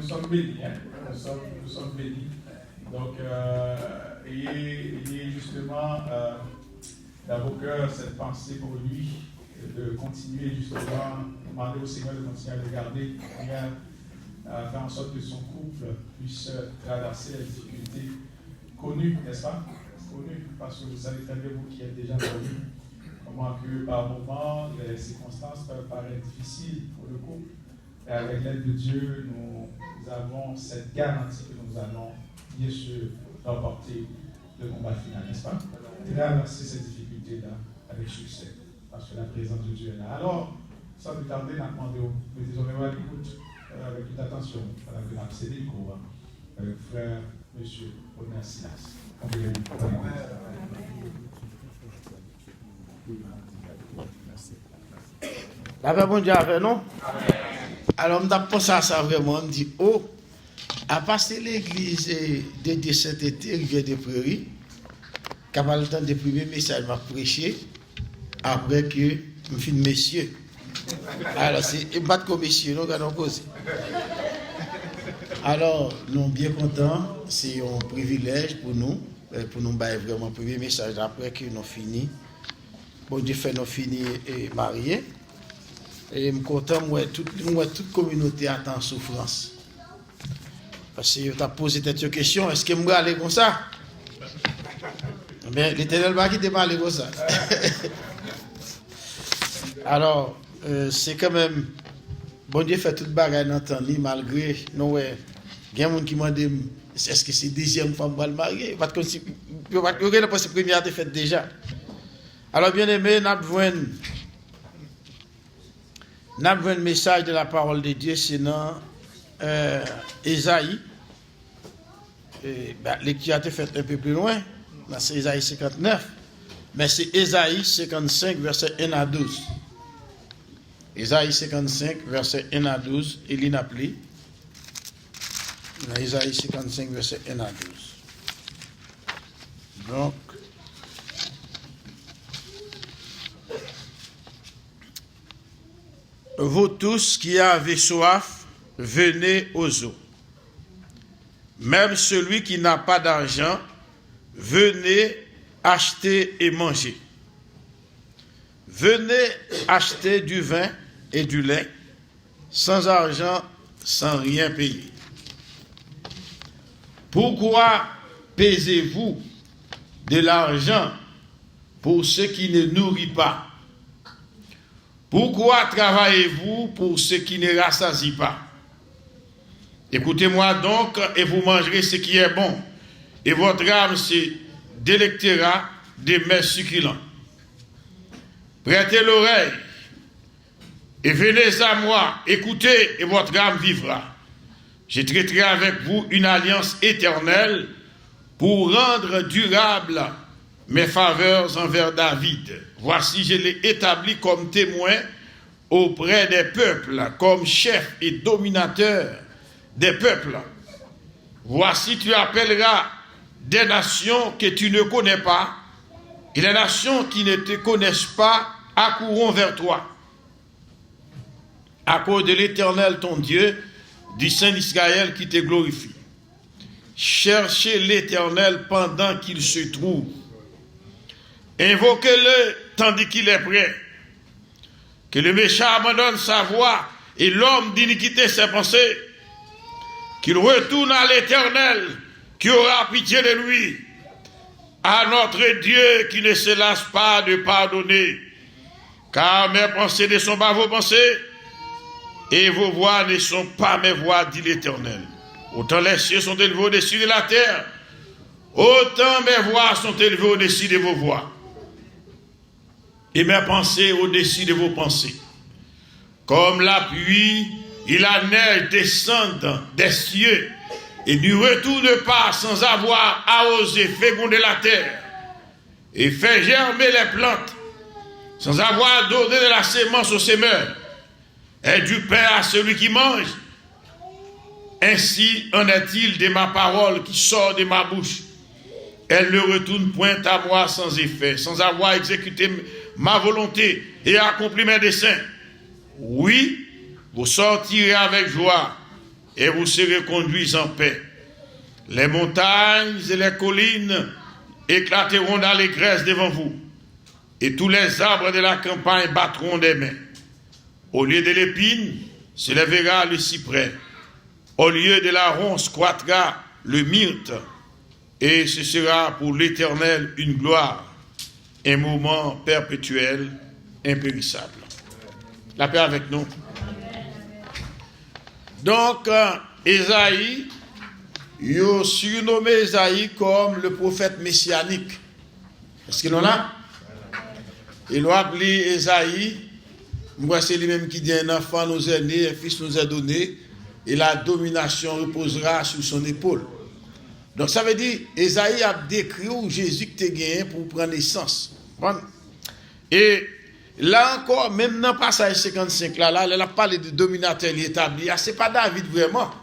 nous sommes bénis. Hein? Nous sommes bénis. Donc, ayez justement dans vos cœurs cette pensée pour lui, de continuer justement, demander au Seigneur de continuer à le garder, à faire en sorte que son couple puisse traverser les difficultés connues, n'est-ce pas? Connues, parce que vous savez très bien, vous qui êtes déjà connus, comment que par moments les circonstances peuvent paraître difficiles pour le couple. Et avec l'aide de Dieu, nous avons cette garantie que nous allons bien sûr remporter le combat final, n'est-ce pas? Traverser ces difficultés-là avec succès, parce que la présence de Dieu est là. Alors, sans plus tarder, nous demandons, mettez-vous à l'écoute avec toute attention, pendant que nous avons cédé le cours avec frère, monsieur Oner Silas. La paix, bon Dieu, avec nous. Alors, je pense à ça vraiment, je me dis, oh, à passer l'église de cet été, Rivière des Prairies, quand j'ai le temps de priver message, m'a prêché, après que je finis messieurs. Alors, c'est pas comme messieurs, nous allons causer. Alors, nous sommes bien contents, c'est un privilège pour nous bailler vraiment priver message après que nous finissons. Bon Dieu fait nous finir et mariés. Et je suis content, moi, toute communauté attend en souffrance. Parce que tu as posé cette question, est-ce que je vais aller comme ça? Mais l'Éternel va quitter pas aller comme ça. Alors, c'est quand même, bon Dieu fait toute bagaille dans temps, malgré, nous, il y a des gens qui m'ont dit, est-ce que c'est la deuxième fois que je vais me marier? Parce que la première été faite déjà. Alors, bien aimé, nous avons un message de la parole de Dieu, c'est dans Ésaïe. Lecture a été faite un peu plus loin, c'est Ésaïe 59, mais c'est Ésaïe 55, verset 1 à 12. Ésaïe 55, verset 1 à 12, il y a appelé. Ésaïe 55, verset 1 à 12. Donc, vous tous qui avez soif, venez aux eaux. Même celui qui n'a pas d'argent, venez acheter et manger. Venez acheter du vin et du lait, sans argent, sans rien payer. Pourquoi pesez-vous de l'argent pour ce qui ne nourrit pas? Pourquoi travaillez-vous pour ce qui ne rassasie pas? Écoutez-moi donc et vous mangerez ce qui est bon, et votre âme se délectera des mets succulents. Prêtez l'oreille et venez à moi, écoutez et votre âme vivra. Je traiterai avec vous une alliance éternelle pour rendre durable mes faveurs envers David. Voici, je l'ai établi comme témoin auprès des peuples, comme chef et dominateur des peuples. Voici, tu appelleras des nations que tu ne connais pas, et les nations qui ne te connaissent pas accourront vers toi. À cause de l'Éternel ton Dieu, du Saint d'Israël qui te glorifie. Cherchez l'Éternel pendant qu'il se trouve. Invoquez-le tandis qu'il est prêt. Que le méchant abandonne sa voie et l'homme d'iniquité ses pensées. Qu'il retourne à l'Éternel qui aura pitié de lui. À notre Dieu qui ne se lasse pas de pardonner. Car mes pensées ne sont pas vos pensées et vos voix ne sont pas mes voix, dit l'Éternel. Autant les cieux sont élevés au-dessus de la terre, autant mes voix sont élevées au-dessus de vos voix. Et mes pensées au-dessus de vos pensées. Comme la pluie et la neige descendent des cieux et ne retournent pas sans avoir arrosé, fécondé la terre et fait germer les plantes, sans avoir donné de la sémence aux semeurs et du pain à celui qui mange. Ainsi en est-il de ma parole qui sort de ma bouche. Elle ne retourne point à moi sans effet, sans avoir exécuté ma volonté et accompli mes desseins. Oui, vous sortirez avec joie et vous serez conduits en paix. Les montagnes et les collines éclateront d'allégresse devant vous, et tous les arbres de la campagne battront des mains. Au lieu de l'épine, se lèvera le cyprès. Au lieu de la ronce croîtra le myrte, et ce sera pour l'Éternel une gloire, un moment perpétuel, impérissable. La paix avec nous. Donc, Ésaïe, il a surnommé Ésaïe comme le prophète messianique. Est-ce qu'il en a? Il a appelé Ésaïe, moi c'est lui-même qui dit un enfant nous est né, un fils nous est donné, et la domination reposera sur son épaule. Donc ça veut dire, Ésaïe a décrit où Jésus qui t'a gagné pour prendre naissance. Et là encore, même dans le passage 55, là, elle a parlé de dominateur établi. Ce n'est pas David vraiment.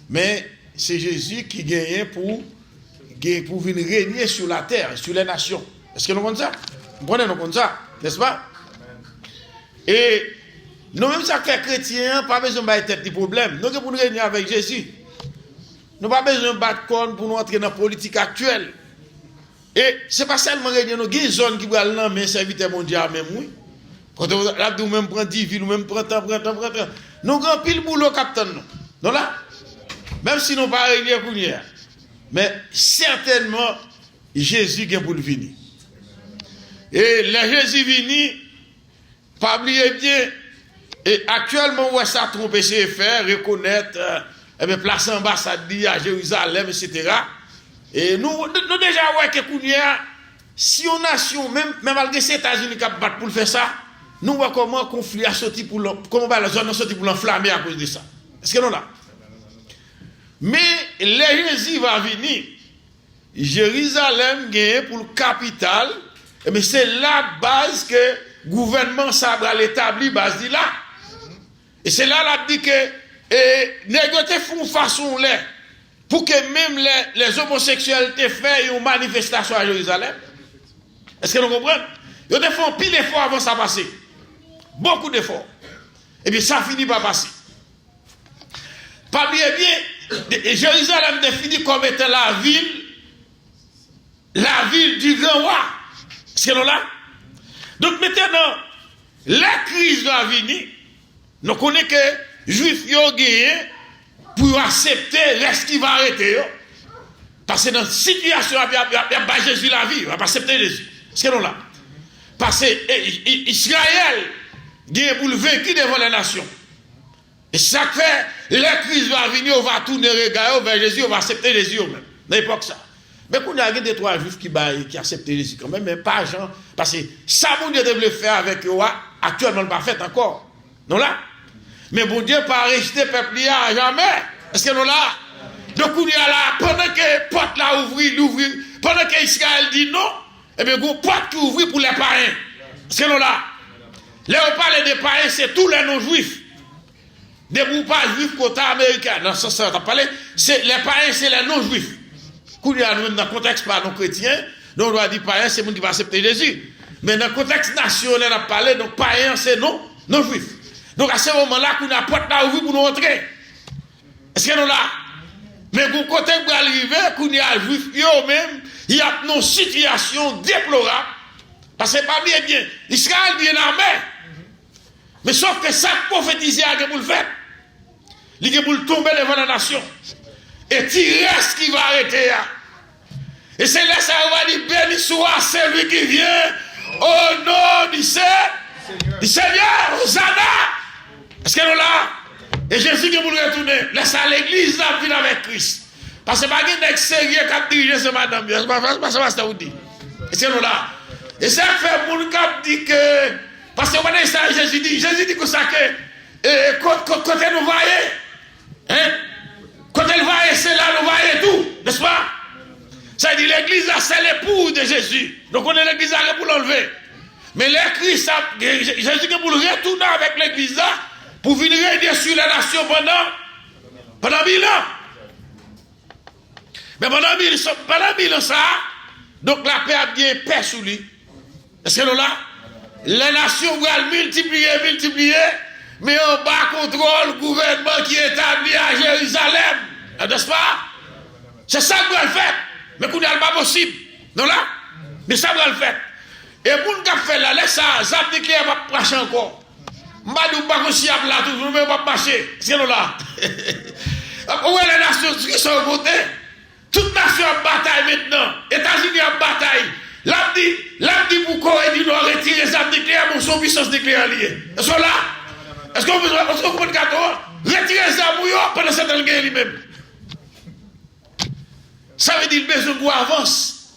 Mais c'est Jésus qui gagne pour venir régner sur la terre, sur les nations. Est-ce que nous comprenons ça? Vous comprenez, nous comprenons ça, n'est-ce pas? Et nous-mêmes, ça fait chrétien, pas besoin de tête de problème. Nous devons régner avec Jésus. Nous n'avons pas besoin de battre corps pour nous entrer dans la politique actuelle. Et ce n'est pas seulement régner, nous avons des zones qui vont aller mais serviteur mondial même, oui. Quand nous même prendre 10 villes, nous même prendre temps. Nous avons pile boulot, capitaine. Non là? Même si nous n'avons pas régné pour hier. Mais certainement, Jésus vient pour le venir. Et le Jésus venu, pas oublier bien, et actuellement, où ça trompe CFR, reconnaître, placer ambassade à Jérusalem, etc. Et nous déjà, ouais, que si on nation, même malgré les États-Unis qui battent pour faire ça, nous voyons comment le conflit a sorti comment la zone a sorti pour l'enflammer à cause de ça. Est-ce que non là? Mais le Jésus va venir. Jérusalem gagne pour le capital. Mais c'est la base que le gouvernement va l'établir, base dit là. Et c'est là qu'il dit que négocier font façon là pour que même les homosexuels te fassent une manifestation à Jérusalem. Est-ce que nous comprenons? Ils ont fait pile d'efforts avant ça passer. Beaucoup d'efforts. Et bien ça finit par passer. Pas bien, Jérusalem est fini comme étant la ville du grand roi. Est-ce que nous là? Donc maintenant, la crise va venir. Nous connaissons que les Juifs ont gagné pour accepter ce qui va arrêter. Parce que dans cette situation, il n'y a pas Jésus la vie. Il ne va pas accepter Jésus. Est-ce que nous là? Parce que Israël gagne pour le vaincu devant les nations. Et ça fait, la crise va venir, on va tourner regarder vers Jésus, on va accepter Jésus même. Dans l'époque ça. Mais qu'on a des trois juifs qui acceptent Jésus quand même, mais pas Jean. Parce que ça, bon Dieu devait le faire avec eux, actuellement, pas fait encore. Non là? Mais bon Dieu pas rejeter le peuple à jamais. Est-ce que nous là? Donc on y a là, pendant que porte là l'ouvrir, pendant que Israël dit non, et bien vous porte qui ouvre pour les païens. Est-ce que nous là? Là on parle des païens, c'est tous les non-juifs. Des groupes pas juifs côté américain. Dans ce sens, on parle, c'est les païens, c'est les non-juifs. Quand il y a dans le contexte pas non chrétien, donc on doit dire païen, c'est le monde qui va accepter Jésus. Mais dans le contexte national, on a parlé, donc païen, c'est non-juif. Donc à ce moment-là, qu'on a porte là ouvrir pour nous entrer. Est-ce que nous là? Mais pour côté pour arriver, qu'on y a juif, eux-mêmes, il y a une situation déplorable. Parce que pas bien, Israël bien armé. Mais sauf que ça prophétisé à pour le faire. Il est pour le tomber devant la nation. Et tirer ce qui va arrêter. Et c'est là ça va dire béni soit celui qui vient au nom du Seigneur, Hosanna. Est-ce que nous là? Et Jésus qui vous le retourner. Laisse à l'église là venir avec Christ. Parce que pas un sérieux qui a dirigé ce madame. C'est pas ça que vous dites. Est-ce que nous là? Et ça fait pour nous qui dit que. Parce que ça, Jésus dit que ça que. Quand nous voyons. Hein? Quand elle va, c'est là, nous voyons tout, n'est-ce pas? Ça dit l'église là, c'est l'époux de Jésus. Donc on est l'église là pour l'enlever. Mais Christ, Jésus est pour le retourner avec l'église là, pour venir régner sur la nation pendant 1000 ans. Mais pendant 1000 ans, ça, donc la paix a bien paix sous lui. Est-ce que nous là? Les nations vont multiplier, mais en bas contrôle, le gouvernement qui est établi n'est-ce pas? C'est ça que le fait. Mais qu'on n'est pas possible. Non là? Mais ça va le faire. Et pour nous faire là, laisse ça, ça veut dire qu'il va pas marcher encore. Mbadou pas aussi à là, tout le monde va marcher. C'est là. Où est les nations qui sont votées? Toute nation en bataille maintenant. États-Unis en bataille. L'abdi pour Corée du Nord retirer les armes nucléaires pour son puissance nucléaire liée. Ils sont là. Est-ce qu'on peut comprendre le gâteau? Retirer les armes pendant cette guerre lui-même. Ça veut dire que le besoin avance.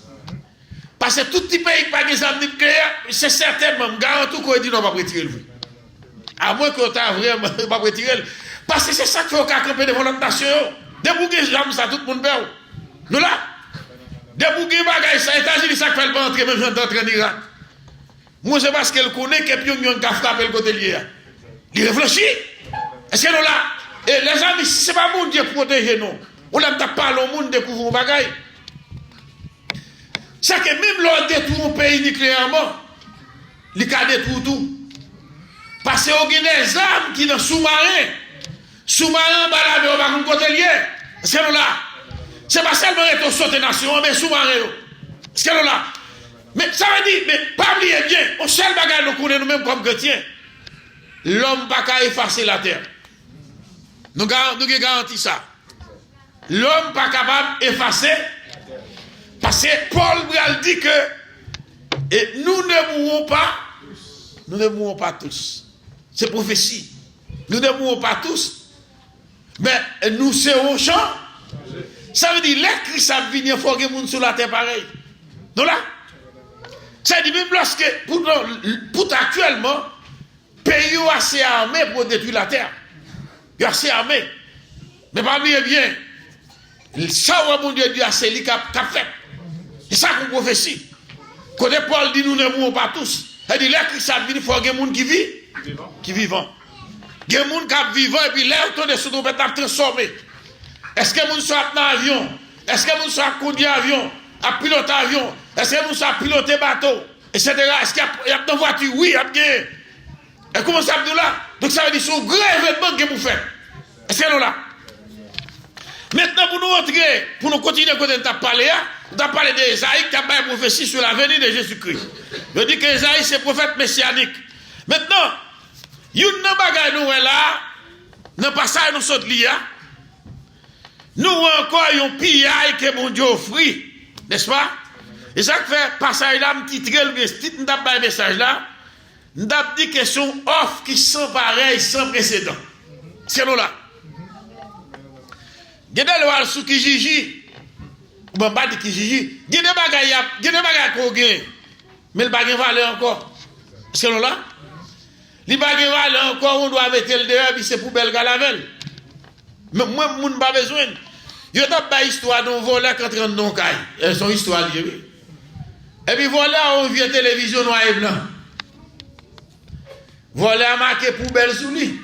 Parce que tout petit pays qui n'a pas des armes nucléaires, c'est certainement, je garantis qu'on dit non, on va pas retirer le. À moins qu'on t'a vraiment pas retirer. Parce que c'est ça qu'il faut camper devant notre nation. Débouguer les armes, ça tout le monde perd. Nous là, débouguer les bagages, ça, les États-Unis, ça fait le pas entrer, même gens d'entrer en Irak. Moi, c'est parce qu'elle connaît que Pyongyang a frappé le côté lié. Il réfléchit. Est-ce que nous là, et les amis, si ce n'est pas le monde qui protège nous, on n'a pas le monde découvrir les bagages. C'est que même l'on détruit un pays nucléairement, il a détruit tout. Parce qu'il y a des armes qui sont sous-marins. Sous-marins, on va comme côté lié. C'est là. C'est pas seulement être sauté nation, mais sous-marins. C'est là. Mais ça veut dire, mais pas oublier bien, au seul bagage nous connaissons nous-mêmes comme chrétiens. L'homme n'a pas effacer la terre. Nous garantissons ça. L'homme n'est pas capable d'effacer. Parce que Paul dit que et nous ne mourrons pas. Nous ne mourrons pas tous. C'est prophétie. Nous ne mourrons pas tous. Mais nous serons champs. Ça veut dire que Christ a venu, il faut que les gens sur la terre pareil. Donc là, ça veut dire même lorsque, pour actuellement, le pays est assez armé pour détruire la terre. Il est assez armé. Mais pas bien, ça, mon Dieu, c'est lui qui a fait. C'est ça qu'on prophétie. Quand Paul dit nous ne mourrons pas tous. Il dit là, Christ a venu, il faut que les gens qui vivent. Qui vivent. Il y a des gens qui vivent et puis là, autour de ce qu'on peut transformer. Est-ce que les gens sont dans l'avion? Est-ce que les gens sont conduits avion? À piloter avion? Est-ce que les gens sont piloter bateau? Etc. Est-ce qu'il y a dans voiture? Oui, il y a bien. Et comment ça veut dire là? Donc ça veut dire que c'est un grand événement que vous faites. Est-ce que nous là? Maintenant, pour nous entrer, pour nous continuer quand on t'a parlé, on t'a parlé d'Ésaïe qui a fait une prophétie sur la venue de Jésus-Christ. Je dis que Ésaïe, c'est prophète messianique. Maintenant, il y a une bagaille nous là, dans le passage nous sommes liés, nous encore un pillage que mon Dieu offre, n'est-ce pas? Et ça fait passage là, me titre le message là, nous avons dit que son offre qui sont pareilles, sans précédent. C'est nous là. Il y a des lois sous Kijiji, bon, pas de Kijiji, il y a des bagages qu'on gagne, mais le bagage valeur encore. C'est nous là. Les bagages valeur encore, on doit mettre le dehors, puis c'est pour belle galavel. Mais moi, je n'ai pas besoin. Il y a une histoire d'un voleur qui entre dans le caille. Son histoire liée. Et puis voilà, on vient télévision noir et blanc. Voleur marqué poubelle sous lui.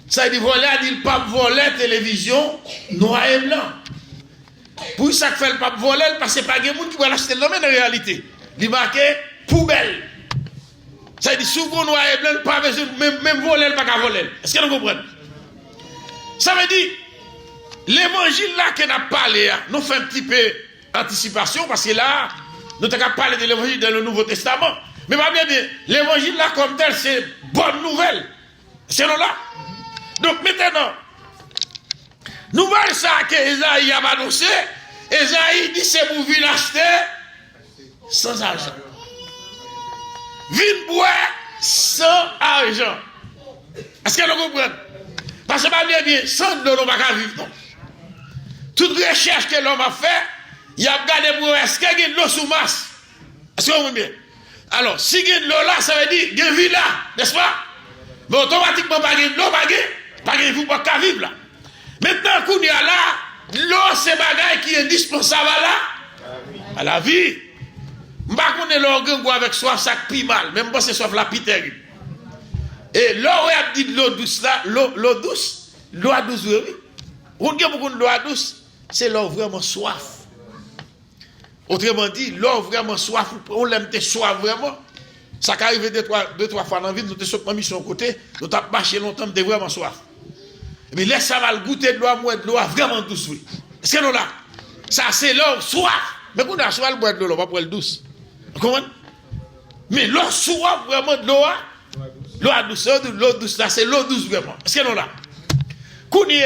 Ça dit voleur dit le pape voler télévision noir et blanc. Pour ça que fait le pape voler parce que pas de monde qui va l'acheter là mais en réalité. Il marqué poubelle. Ça dit souvent noir et blanc pas besoin même voler pas qu'à voler. Est-ce que vous comprenez? Ça veut dire l'évangile là qu'on a parlé, nous fait un petit peu anticipation parce que là nous avons parlé de l'évangile dans le Nouveau Testament. Mais pas bien l'évangile là comme tel c'est bonne nouvelle. C'est là. Donc maintenant, nous voyons ça que Esaïe a annoncé. Esaïe dit c'est pour venir acheter sans argent. Venir boire sans argent. Est-ce que vous comprenez? Parce que pas bien, sans de l'eau, on ne va pas vivre. Non. Toute recherche que l'homme a fait, il a regardé pour est-ce qu'il y a de l'eau sous masse. Est-ce que vous comprenez bien? Alors, si il y a de l'eau là, ça veut dire qu'il y a une vie là, n'est-ce pas? Mais automatiquement, pas de l'eau, pas de vous pas vivre là. Maintenant, qu'on y a là, l'eau, c'est bagaille qui est indispensable à la vie. Je ne sais pas qu'on est l'organe avec soif, ça pis mal. Même pas c'est soif la pis terrible. Et l'eau, on a dit l'eau douce là, l'eau douce, oui. On dit beaucoup de l'eau douce, c'est l'eau vraiment soif. Autrement dit, l'eau vraiment soif, on l'aime te soif vraiment. Ça arrive deux, trois fois dans la vie, nous te sommes mis sur le côté, nous t'avons marché longtemps, nous t'es vraiment soif. Et puis laisse ça va le goûter de l'eau, boire de l'eau, vraiment douce, oui. Est-ce que nous là? Ça, c'est l'eau soif. Mais quand on a soif, boire de l'eau, on va prendre douce. Vous comprenez? Mais l'eau soif, vraiment de l'eau, l'eau douce, là, c'est l'eau douce, vraiment. Est-ce que nous là? Quand il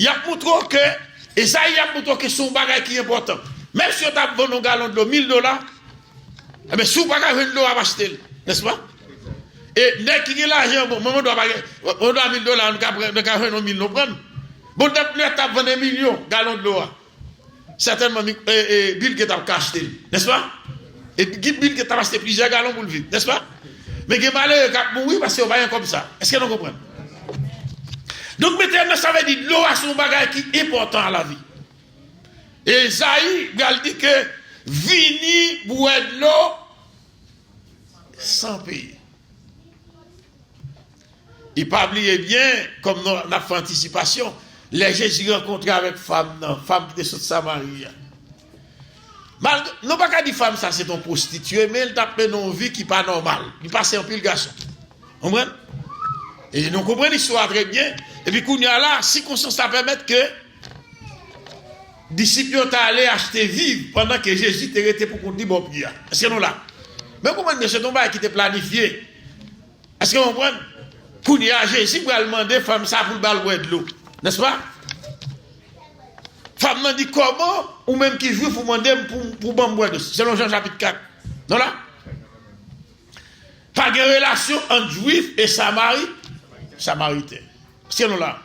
y a montré que, et ça, il y a montré que c'est un bagage qui est important. Même si on a vendu un gallon de l'eau, $1000, mais si on n'a pas de l'eau à acheter, n'est-ce pas? Et dès qu'il y a l'argent, bon, on doit $1000, on doit faire 1000, nous prendre. Bon, nous avons vendu 1 million de gallons de l'eau. Certainement, Bill Gates a acheté, n'est-ce pas? Et Bill Gates a acheté plusieurs gallons pour le vivre, n'est-ce pas? Mais il y a malheur qui mourir parce qu'on va rien comme ça. Est-ce que nous comprenons? Donc, maintenant, ça veut dire que l'eau a son bagage qui est important à la vie. Et Isaïe, il dit que vini boire de l'eau sans payer. Il ne pas oublier bien, comme nous avons fait anticipation, les Jésus rencontrés avec femme qui était sur Samarie. Non pas qu'à dire femme, ça c'est ton prostituée, mais elle tape une vie qui n'est pas normale. Il passe un pile garçon. Vous comprenez? Et nous comprenons l'histoire très bien. Et puis, qu'on y a là, si ça permet que disciples sont allés acheter vivre pendant que Jésus était resté pour qu'on dise bon prière. Est-ce que nous là? Mais comment c'est ton bail qui était planifié? Est-ce que vous comprenez? Qu'on y a Jésus pour demander femme ça pour boire de l'eau. N'est-ce pas? Femme m'a dit comment, ou même qui joue pour demander pour boire de l'eau. Selon Jean chapitre 4. Non là? Pas de relation entre juifs et samaritains. C'est nous là.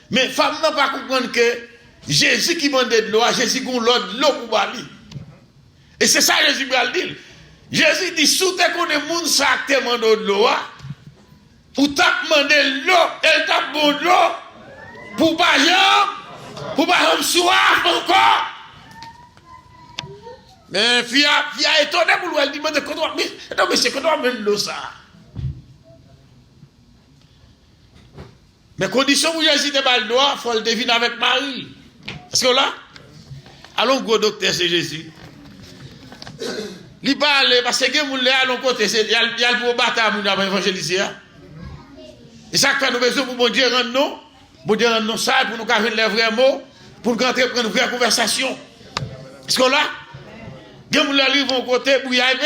Mais femme n'a pas comprendre que Jésus qui demandait de l'eau, Jésus qui l'autre de l'eau pour boire. Et c'est ça Jésus va le dire. Jésus dit, si tu connais le monde ça te demande de l'eau, ou t'as demandé l'eau, elle t'a demandé de l'eau, pour pas soif encore. Mais fille a étonné pour lui, elle dit, mais c'est qu'on doit mettre l'eau ça. Mais condition où Jésus te bat le doigt, il faut le deviner avec Marie. Est-ce que là? Allons, gros docteur, c'est Jésus. Il parle, parce que les gens allons côté, il y a le pour bataille pour évangéliser. Et ça fait nous besoin pour bon Dieu rendre nous ça, pour nous faire les vrais mots, pour nous rentrer pour une vraie conversation. Est-ce que là? Il y a des gens qui vont côté pour y aller.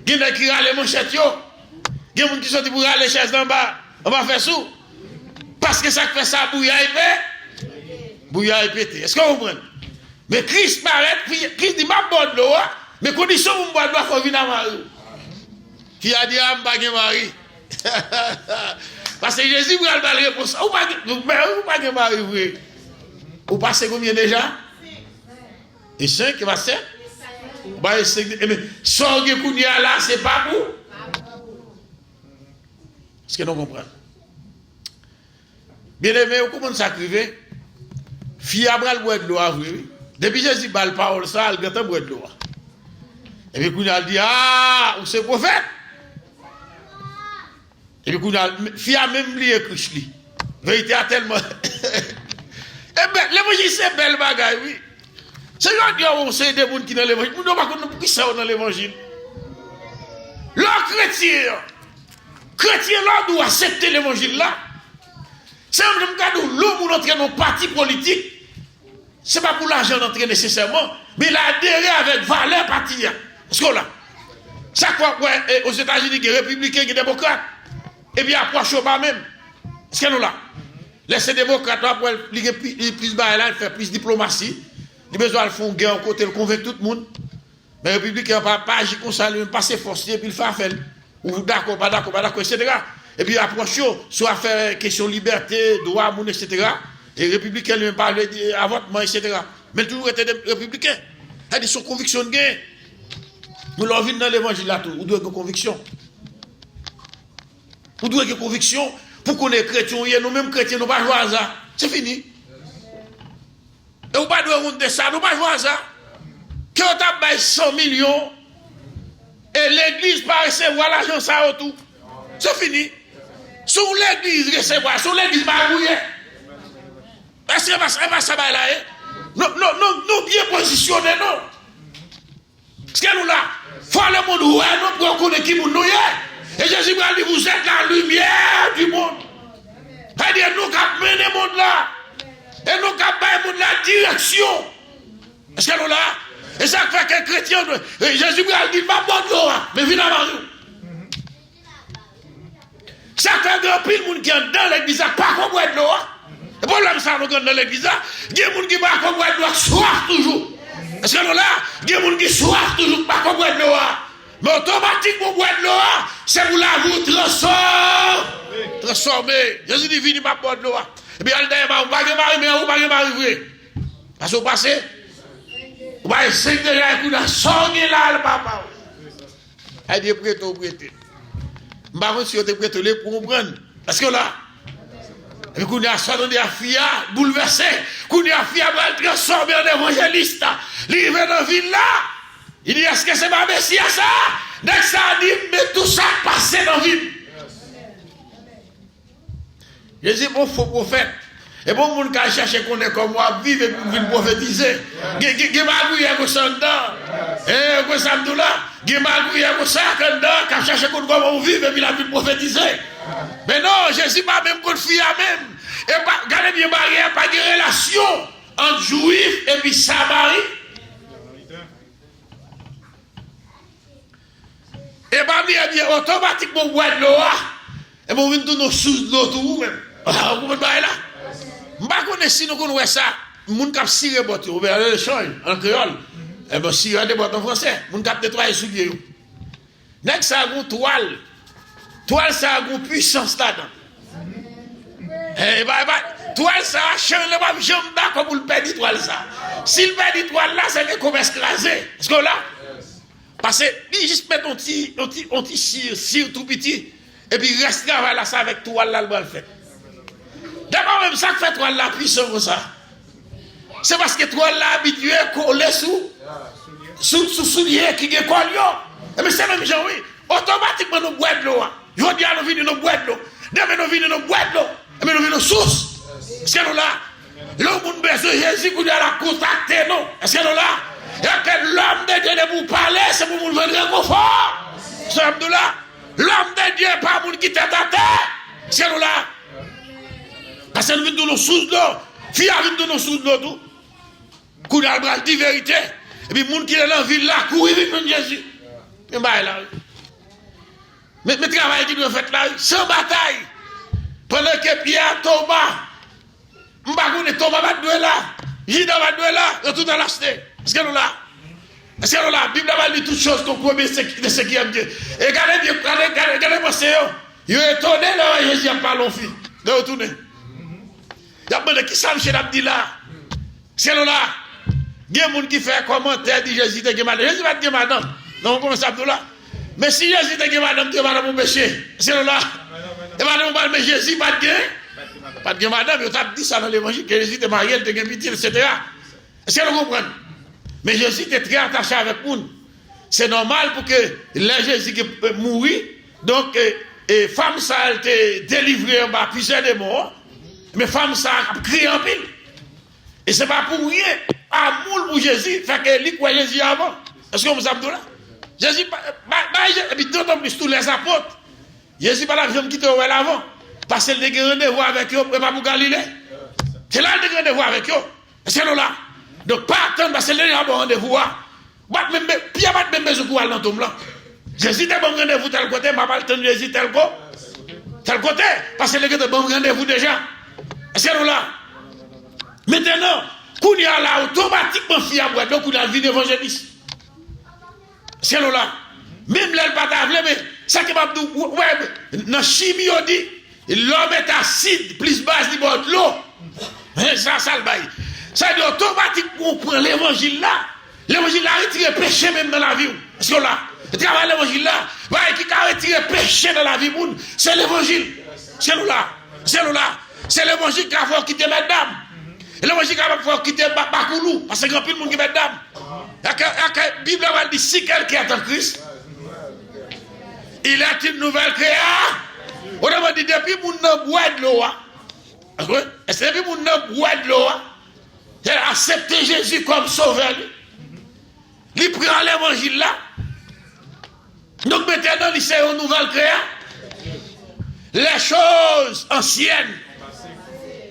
Il y a des gens qui râlent les manchettes. Il y a des gens qui sont pour râler les chaises d'en bas. On va faire ça. Parce que ça fait ça, bouilla et pété. Est-ce que vous comprenez? Mais Christ paraît, Christ dit, ma bonne l'eau, mais condition où je dois faire venir à Marie. Qui a dit, ah, je ne Marie. Parce que Jésus vous a la réponse. Ou pas de Marie, oui. Vous passez combien déjà? Et 5, il va 7? Bah, 5. Mais sans que vous là, c'est pas vous. Est-ce que nous comprenons? Bien aimé, comment ça arrive? Fille a bral boire de l'eau, oui. Depuis Jésus parle parole ça, elle a boire de l'eau. Et puis, il a dit, ah, vous c'est prophète. Et puis, fille a même lié Christ. Vérité a tellement. Eh bien, l'évangile, c'est belle bagaille, oui. C'est quand on sait des gens qui sont dans l'évangile. Nous ne savons pas qui sont dans l'évangile. Leur chrétien là doit accepter l'évangile là. C'est un même cas où l'homme ou entrer dans un parti politique, ce n'est pas pour l'argent d'entrer nécessairement, mais il a adhéré avec valeur parti. Est-ce que là? Chaque fois aux États-Unis, il y a des républicains, il y a des démocrates, et puis approche au bas même. Est-ce que nous là? Laissez les démocrates, après, il y a plus bas là, il fait plus diplomatie, il a besoin de faire une guerre au côté, il convainc tout le monde. Mais les républicains n'ont pas agi comme ça, il pas ses forces, et puis il fait affaire. Ou d'accord, pas d'accord, etc. Et puis approche sur affaire question liberté, droit, monde, etc. Et les républicains lui parlent d'avortement, etc. Mais toujours été des républicains. Ils sont convictions de gain. Nous leur venons dans l'évangile là tout. Vous devez avoir conviction. Vous devez avoir conviction pour qu'on est chrétiens, nous-mêmes chrétiens, nous ne pas jouer à ça. C'est fini. Et vous ne pas de ça, nous ne pas jouer à ça. Que on a 100 millions et l'église pas recevoir l'argent ça autour. C'est fini. Sous l'église recevoir, sous l'église magouiller. Est-ce que ça va là? Non, bien positionnés, non. Parce que nous là, faut le monde ouais, nous pour reconnaître qui nous y est. Et Jésus va dire, vous êtes la lumière du monde. C'est-à-dire nous avons mené le monde là. Et nous avons mené le monde la direction. Est-ce que nous là? Et ça fait qu'un chrétien, Jésus a dit, pas bon de l'eau, mais viens à Marie. Ça fait un pile monde qui est dans l'église, pas comme boire de l'eau. Le problème, ça, nous dans l'église, il y a des gens qui ne pas comme boire de l'eau, soif toujours. Est-ce que nous là? Il y a des gens qui soif toujours, pas comme boire de l'eau. Mais automatiquement, boire de l'eau, c'est pour la vous transformer. Jésus dit, viens pas boire de l'eau. Et puis, elle dit, vous ne pouvez pas marier, mais vous ne pouvez pas marier. Parce que vous passez. Vous allez essayer de la sortir là, le papa. Elle dit, prêtez, prêtez. Je ne sais pas si vous êtes prêtés pour comprendre. Parce que là, et puis, quand on a sorti de la fille, bouleversé, quand on a fille, elle transforme en évangéliste. Il est dans la ville là. Il dit, est-ce que c'est ma messie à ça? Dès que ça dit, mais tout ça passe dans la ville. Je dis, bon, faux prophète. Et bon, moun ka chercher qu'on est comme moi, vivre et pour prophétiser. Ge magouye ko sanda. Ko samdou là, ge magouye ko sakanda, ka chercher qu'on comment vivre et puis la vie prophétiser. Mais non, Jésus pas même qu'on fille même. Et pas regardez bien barrière, pas de relation entre juifs et puis samarie. Et pas bien automatiquement boire de l'eau. Et bon vinn tout nos sous l'eau tout même. Ah, vous comprenez là? Je ne sais pas si nous connaissons ça. Les gens qui cirent les bottes, ou bien le change en créole. Et bien, cirent des bottes en français. Les gens qui nettoient les pieds. Dès que ça a une toile, toile ça a une puissance là-dedans. Et bien, toile ça a changé le même jambe d'accord pour le perdre toile ça. S'il perd toile là, c'est comme écrasé. Est-ce que là? Parce que, il juste met un petit cire tout petit, et puis reste là ça avec toile là, le bras le fait. D'abord, même ça fait toi la puissance comme ça. C'est parce que toi là habitué collé sous soulier qui est collé. Mais c'est même genre, oui. Automatiquement, nous bois de l'eau. Je dis à nous venir nous boire de l'eau. Demain, nous venir nous boire de l'eau. Mais nous venir nous source. Est-ce que nous là? L'homme a besoin de Jésus pour la contacter, non? Est-ce que nous là? Et que l'homme de Dieu de vous parler, c'est pour nous venir réconfort. C'est là. L'homme de Dieu, pas pour nous quitter ta terre. Est-ce que nous là? Parce que nous venons de nos sous d'eau. Fille vient de nos sous d'eau tout. Coup d'albral dit vérité. Et puis, les gens qui sont dans la ville là, courir avec Jésus. Mais travail qui doit faire là, sans bataille. Pendant que Pierre, Thomas, Thomas va douer là, Judas va douer là, retourne à l'acheter. Est-ce que nous là? Est-ce que nous là? La Bible va dire toutes choses qu'on promet de ce qui aime Dieu. Et regardez bien, regardez-moi, c'est eux. Ils sont étonnés là, Jésus n'a pas l'enfant. De retourner. Il y a des gens qui savent chez l'abdi là. C'est là. Il y a des gens qui font un commentaire, dit Jésus te madame. Jésus va te dire madame. Non, comment ça là? Mais si Jésus te dit madame, tu madame mon péché. C'est là. Et madame, mais Jésus va te dire. Pas de madame, il t'a dit ça dans l'évangile, que Jésus te marié, te pitié, etc. Est-ce que vous comprenez? Mais Jésus était très attaché avec nous. C'est normal pour que les Jésus qui mourir, donc, et femme ça, elle était délivrée en bas, plusieurs des morts. Mais femme ça a crié en pile. Et c'est pas pour rien. Amour pour Jésus, fait que lui croit Jésus avant. Est-ce que vous savez là? Jésus, et puis d'autant plus tous les apôtres. Jésus pas la jambe qui te voit avant. Parce qu'il a des rendez-vous avec eux, et pas pour Galilée. C'est là qu'il a des rendez-vous avec eux. C'est là. Donc pas attendre parce qu'il a un bon rendez-vous. Puis il n'y a pas de même besoin pour aller dans ton blanc. Jésus a un bon rendez-vous tel côté, mais pas attendre Jésus tel côté. Parce qu'il a un bon rendez-vous déjà. C'est là. Maintenant, quand il y a là, automatiquement, il y a donc il a vie d'évangéliste. C'est là. Même là, il pas d'avler, mais ça qui m'a dit, ouais, dans la chimie, on dit, l'homme est acide, plus base, il boit de l'eau. Ça le bail. Ça dit automatiquement, on prend l'évangile là. L'évangile là, retire le péché même dans la vie. C'est là. Le travail de l'évangile là, qui a retiré le péché dans la vie, c'est l'évangile. C'est là. C'est là. C'est l'évangile qui a fait quitter mesdames. Et l'évangile qui a fait quitter Bakoulou. Parce que grand pile monde qui mesdames. La Bible va dire si quelqu'un est en Christ, il est une nouvelle création. On a dit depuis que nous boit de l'eau. Est-ce que depuis que nous boit de l'eau, il a accepté Jésus comme sauveur. Il prend l'évangile là. Donc maintenant, il c'est une nouvelle création. Les choses anciennes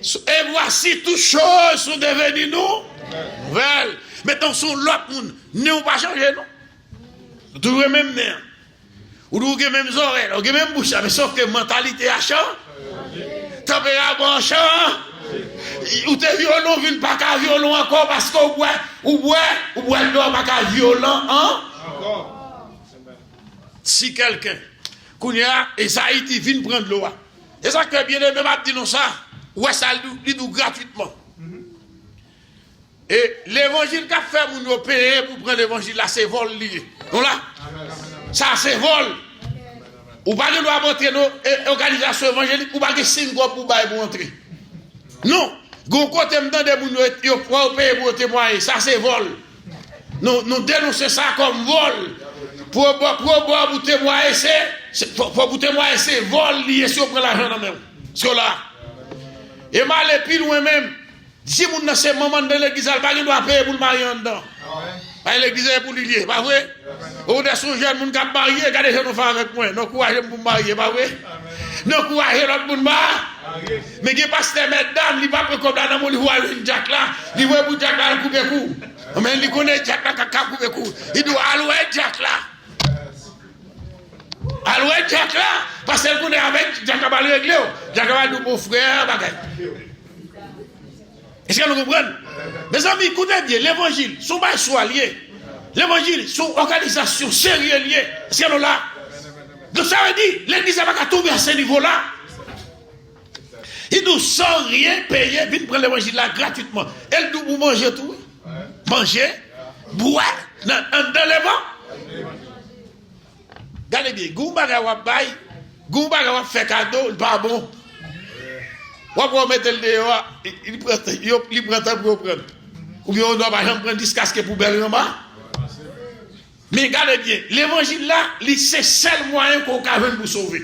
Et voici toutes choses sont devenues nouvelles. Mettons sur l'autre monde. Nous n'avons pas changé, non? Nous toujours le même nerf. Ou nous avons les mêmes oreilles, nous avons les mêmes bouches, mais sauf que la mentalité a changé. Tempérament a changé. Ou te violon, vient pas qu'à violon encore parce qu'on boit, ou non, pas qu'à violent, hein? Si quelqu'un, Kounia, et ça, il vient prendre l'eau. Et ça que bien aimé, m'a dit non ça, ouais, ça lui dit gratuitement. Et l'évangile qu'a fait, nous payer pour prendre l'évangile là, c'est vol lié. Non là? Ça, c'est vol. Ou pas de doit montrer nos organisations évangéliques, ou pas de signe pour entrer. Non. Gon côté m'dan de moun yo pour payer pour témoigner, ça c'est vol. Nous dénonçons ça comme vol. Pour témoigner c'est vol lié si on prend l'argent dans même. C'est là. Et mal et puis loin même. Si moun dans ce moment de l'église, il pas doit payer pour le marier dedans. Pas l'église pour lui lier, pas vrai? Ou des jeune moun qui marié, regardez je nous faire avec moi. Non courage pour marier, pas vrai? Non courage l'autre moun marier. Mais qui pasteur mesdames, il va pas comme dans mon voit une Jack là, il voit pour Jack là couper cou. Mais il connaît Jack là qui couper cou. Il doit allouer Jack là. Allouer Jack là parce qu'il connaît avec Jack va le régler. Jack va nous beau frère bagay. Est-ce que nous comprenons? Mes amis, écoutez bien, l'évangile, son bail soit lié. L'évangile, son organisation sérieuse liée. Est-ce que nous là? Donc ça veut dire, l'église n'a pas tomber à ce niveau-là. Il nous sans rien payer, vient prendre l'évangile là gratuitement. Elle nous manger tout. Manger, boire, dans les vents. Regardez bien, Goumbaga wa bail, Goumbaga wa fait cadeau, pas bon. On va mettre le dehors, il prend temps pour prendre. Ou bien on doit pas prendre 10 casques pour belle en bas. Mais regardez bien, l'évangile là, c'est le seul moyen qu'on a pour sauver.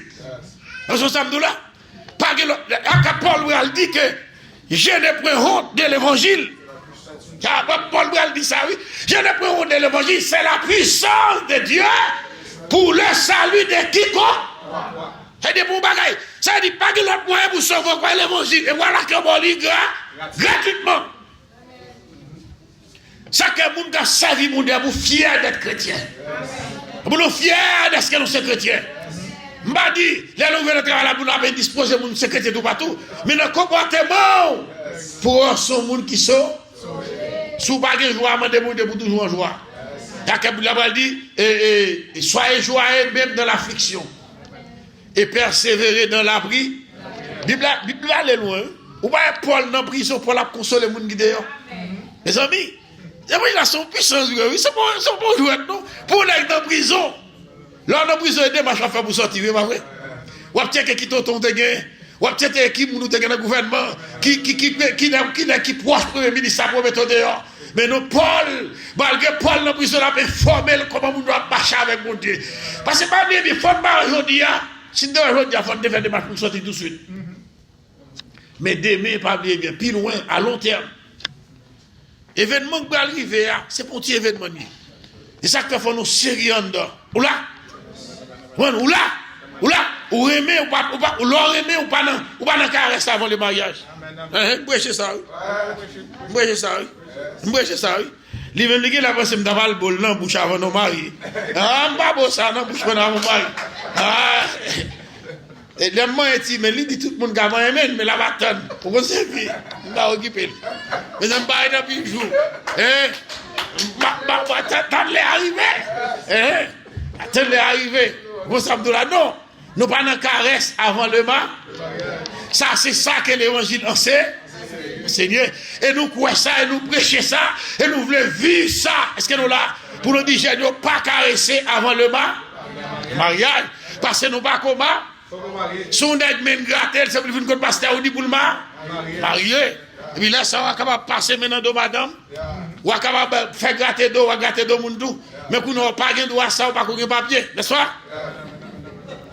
Dans ce sens là, Paul Bral dit que je ne prends honte de l'évangile. Paul Bral dit ça, oui. Je ne prends honte de l'évangile, c'est la puissance de Dieu pour le salut de quiconque. C'est des bons bagailles. Ça dit pas que l'autre moyen pour sauver l'évangile. Et voilà que bon lit gratuitement. Ça que moun ka servi moun pour fier d'être chrétien. Pour nous fier d'être que nous sommes chrétiens. M'a dit, les nouvelles travail là pour nous disposer moun chrétien tout partout. Mais le comportement pour son moun qui sont sous bagage joie mandé moun pour toujours en joie. La Bible dit soyez joyeux même dans l'affliction. Et persévérer dans l'abri. Bible est loin. Ou pas Paul dans prison pour la consoler les gens qui dehors. Mes amis, ils sont puissants. Ils sont pas joués, non? Pour les dans prison. Là, dans prison, il y a des marches à faire pour sortir, pas vrai? Ou peut-être qui t'ont gagné. Ou peut-être qui nous dans le gouvernement. Qui proche premier ministre pour mettre dehors. Mais non, Paul, malgré Paul dans prison, il a formé comment on doit marcher avec mon Dieu. Parce que pas bien, il faut pas aujourd'hui. Si nous avons dit qu'il faut faire des marches pour sortir tout de suite. Mais demain, pas bien, plus loin, à long terme. Événement qui va arriver, c'est pour un petit événement. Et ça que fait nous sérieux en dedans. Ou là? Ou aimer ou pas, ou l'on aimer ou pas dans le caresse avant le mariage. M'bouchez ça, oui. Lui-même, il a pensé que je vais le bol dans la bouche avant de marier. Ah, je ne vais pas ça dans la bouche avant de marier. Ah, et l'homme est mais il dit tout le monde qui a aimé, mais la bâtonne. Pour qu'on se vie, il va occuper. Mais je ne vais pas être depuis le jour. Attends-les arriver. Attends-les arriver. Bon, ça me dit là, non. Nous pas dans caresse avant le mariage. Ça, c'est ça que l'évangile enseigne. Seigneur, et nous croyons ça, et nous prêchons ça, et nous voulons vivre ça. Est-ce que nous là, pour nous dire, je ne pas caresser avant le mariage, parce que nous pas comment, si on a une gratel, c'est pour une côte pasteur, on dit pour le marier. Et puis là, ça va capable passer maintenant de madame, ou à capable faire gratter d'eau, ou gratter d'eau, mais pour nous pas de droit ça, ou pas de papier, n'est-ce pas?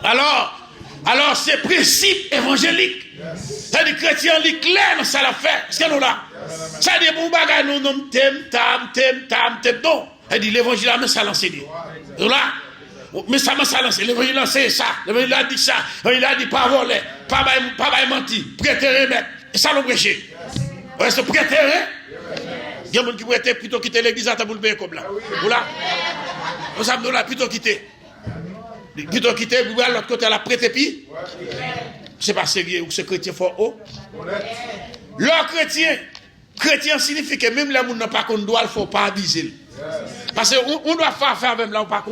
Alors c'est principe évangélique. Ça dit chrétien, il est clair dans ça l'a fait. Est-ce que nous là? Ça dit bon bagage, nous nommons tam. Non. Elle dit l'évangile a mis ça l'enseigner. Là, mais ça m'a ça lancé. L'évangile a enseigné ça. L'évangile a dit ça. Il a dit pas voler, pas mentir, prêter remettre. Ça nous prêche. Ouais, c'est prêter, hein? Il y a des gens qui prêtent plutôt quitter l'église à pour le payer comme là. Voilà. Nous sommes là plutôt quitter. Plutôt quitter, vous l'autre côté à la prêter puis. C'est pas sérieux ou ce chrétien fort haut. Le chrétien signifie que même les gens n'ont pas qu'on doit, il ne faut pas abuser. Parce qu'on doit faire même là, on pas